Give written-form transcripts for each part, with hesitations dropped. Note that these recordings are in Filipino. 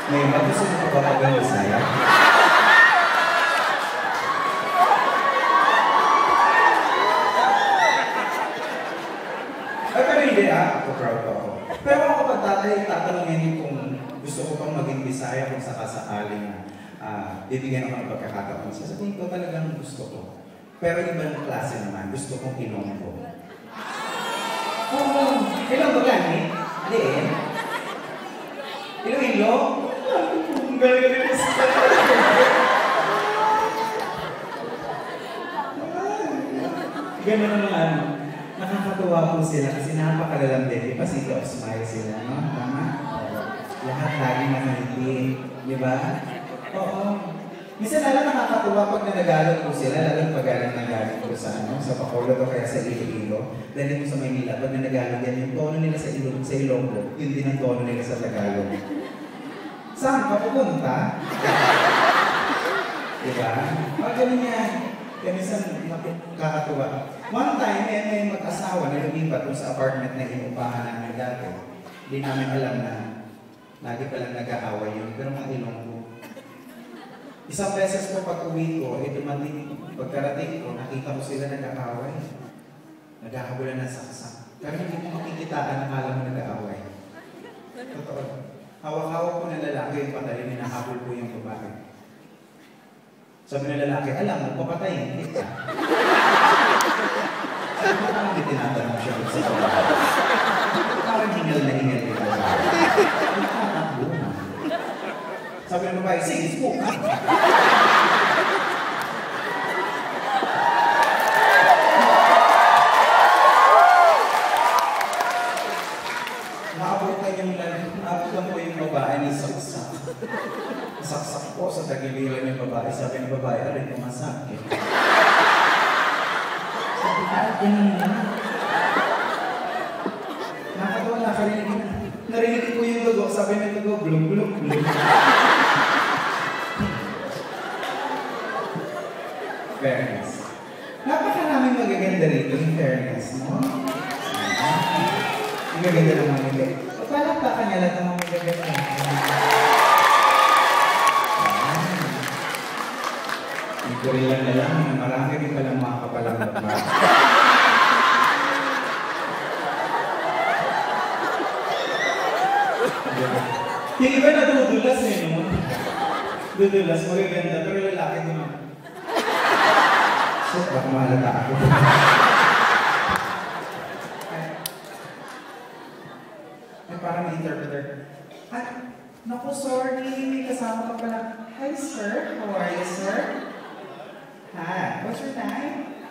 May gusto mo pa ba ng Bisaya? Ay, pero hindi ako proud ako. Pero ako kapag tatanungin niyo kung gusto ko pang maging Bisaya kung sakasakaling bibigyan ako ng pagkakataon. Sasabihin ko talagang gusto ko. Pero ibang klase naman, gusto kong Ilonggo. Oo, Ilonggo gani? Hindi eh. Iloilo? Ang galing-galing na sila. Ganun naman. Nakakatuwa po sila kasi napakalalambing. Ipasito of smile sila, no? Tama? Lahat lagi nakangiti. Di ba? Oo. Minsan lalo nakakatuwa pag nagagalog po sila, lalo pag galing po sa Bacolod o kaya sa Iloilo. Dahil mo sa Maynila, pag nagagalog yan, yung tono nila sa Ilonggo, yun din ang tono nila sa Tagalog. Saan ka pupunta? Diba? Pag ganun yan, kaya minsan nakakatuwa. One time, may mag-asawa na lumipat kung sa apartment na inupahan namin dati. Hindi namin alam na lagi palang nag-aaway yun, pero mga Ilonggo. Isang beses po pag-uwi ko, dumating, pagkarating ko, nakita ko sila nag-aaway. Nag-ahabulan ng saksak. Pero hindi mo makikitaan, nakala mo nag-aaway. Totoo. Hawak-hawak ko ng lalaki yung patayin, hinahabol po yung babae. Sabi ng lalaki, alam mo, papatayin kita. Sabi ko, parang hindi tinatanong siya sa babae. Parang hingal na hingal yung babae. Nakatakbo na. Sabi ng babae, sige, smoke ka. Naabutan po yung babae ng saksak. Saksak po sa tagiliran ng babae. Sabi ng babae, arin kumasakit. Sabi ko, ganun na. Nakatawa na, narinig ko yung dugo. Sabi ng dugo, blum, blum, blum. Fairness. Napakaraming magaganda rito yung fairness, no? Ang gaganda ng mga nila. Palakpakan niya lahat ng mga magaganda. Nagkurilan na lang, marami rin palang mga kapalang babae. Yung iba nadudulas eh, no? Dudulas, magaganda, pero lalaki naman. So, baka mahalata ako. Ay, parang may interpreter. Ay, naku, sorry, may kasama ka pala. Hi, sir. How are you, sir? Hi. What's your name?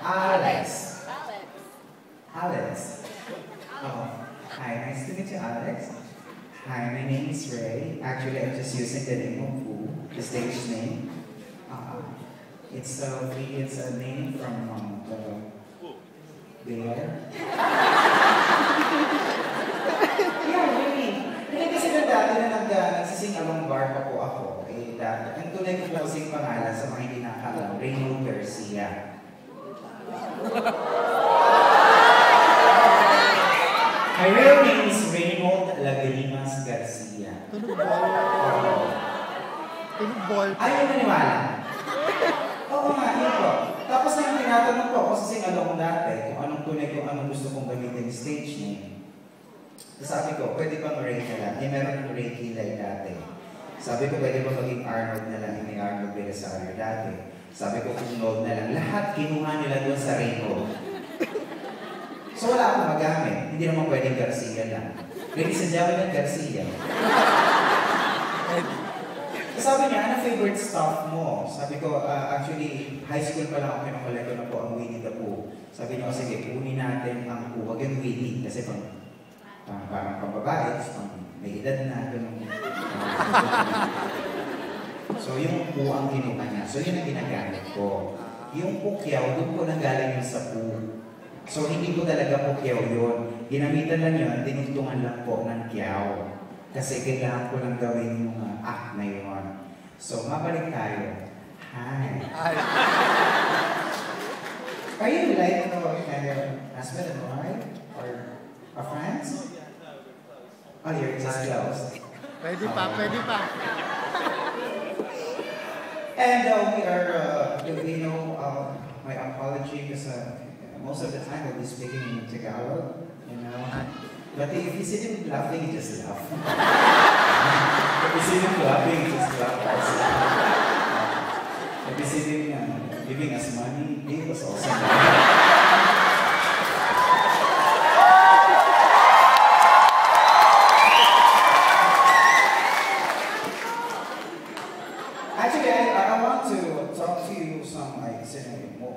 Alex. Alex. Oh, hi. Nice to meet you, Alex. Hi, my name is Ray. Actually, I'm just using the name of Wu, the stage name. It's a name from the bear. Yeah, really. Hindi kasi na dati na nagsising along bar pa po ako. Eh, dati. Ang tunay ko po kasing pangalan sa mga hindi nakakaalam, Reynold Garcia. My real name is Reynold Lagrimas Garcia. Ayaw naniwala. Oo nga, yun po. Tapos na yung tinatanong ko ako sa sing-along dati, kung anong tunay ko, anong gusto kong gamitin stage name. Sabi ko, pwede bang Ray na lang? Eh, meron ng Ray Kilay dati. Sabi ko, pwede ba maging Arnold na lang? May Arnold Belisario dati. Sabi ko, kung Nold na lang. Lahat kinuha nila doon sa Reynold. So wala akong magamit. Hindi naman pwedeng Garcia lang. Ladies and gentlemen, Garcia. Sabi niya, ano favorite stuff mo? Sabi ko, actually, high school pa lang ako kinukulit ko na po ang Winnie the Pooh. Sabi niya, sige, kunin natin ang Pooh. Huwag yung Winnie. Kasi parang pambabae, may edad na, ganun. So, yung Pooh ang kinuha niya. So, yun ang ginagamit ko. Yung Pukyaw, doon ko nanggaling yun sa Pooh. So, hindi ko talaga Pukyaw yun. Ginamitan lang yun, dinugtungan lang po ng Kyaw. Kasi kailangan ko lang gawin yung act na yun. So, mabalik tayo. Hi. Are you like kind of husband and wife? Or a friends? Oh, you're just close. Pwede pa, pwede pa. And we are, my apology because most of the time I'll be speaking in Tagalog, you know. But if you see him laughing, just laugh. If you see him laughing, just laugh also. If you see him giving us money, give us also money. Actually, I want to talk to you some, like, more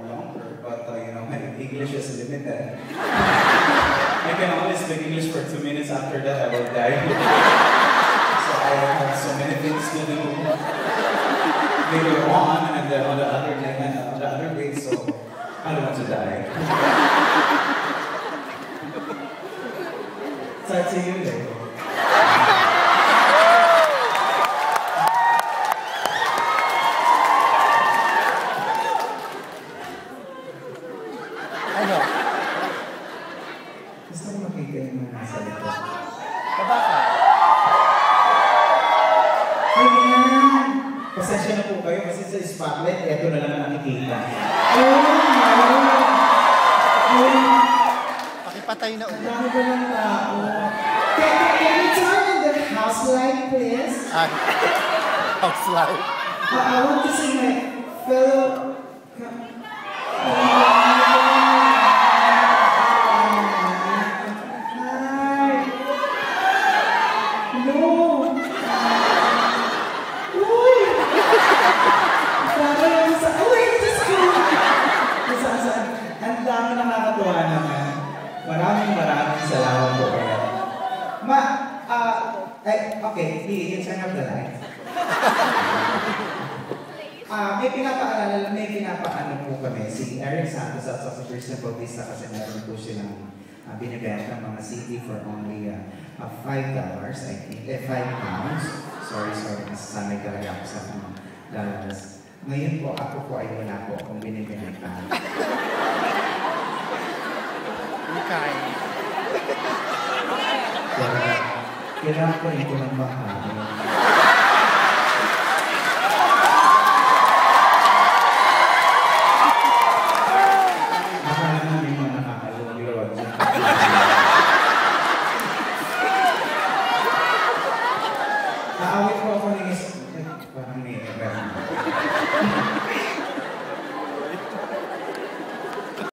longer, but my English is limited. I can only speak English for 2 minutes. After that, I will die. So I have so many things to do later on, and then on the other day, so I don't want to die. Talk to you later. Ano? Gusto mo makita yung mga nasa likod? Kabaka? Ayan! Pasensya na po kayo kasi sa spotlight, eto na lang ang nakikita. Pakipatay na Ang ulit. dami ba ng tao? Can you turn on the house light, please? House light. I want to see my fellow... Ang dami nakakatuwa naman. Maraming salamat po kayo. Okay, you turn up the light. May pinapaano po kami. Si Eric Santos at sa Christian Bautista kasi meron po silang binibenta mga CD for only $5, I think. 5 pounds. Sorry, nasasanay talaga ako sa dollars. Ngayon po, ako po ay wala po akong binibenta. Okay. Kailangan ko rin po ng makain.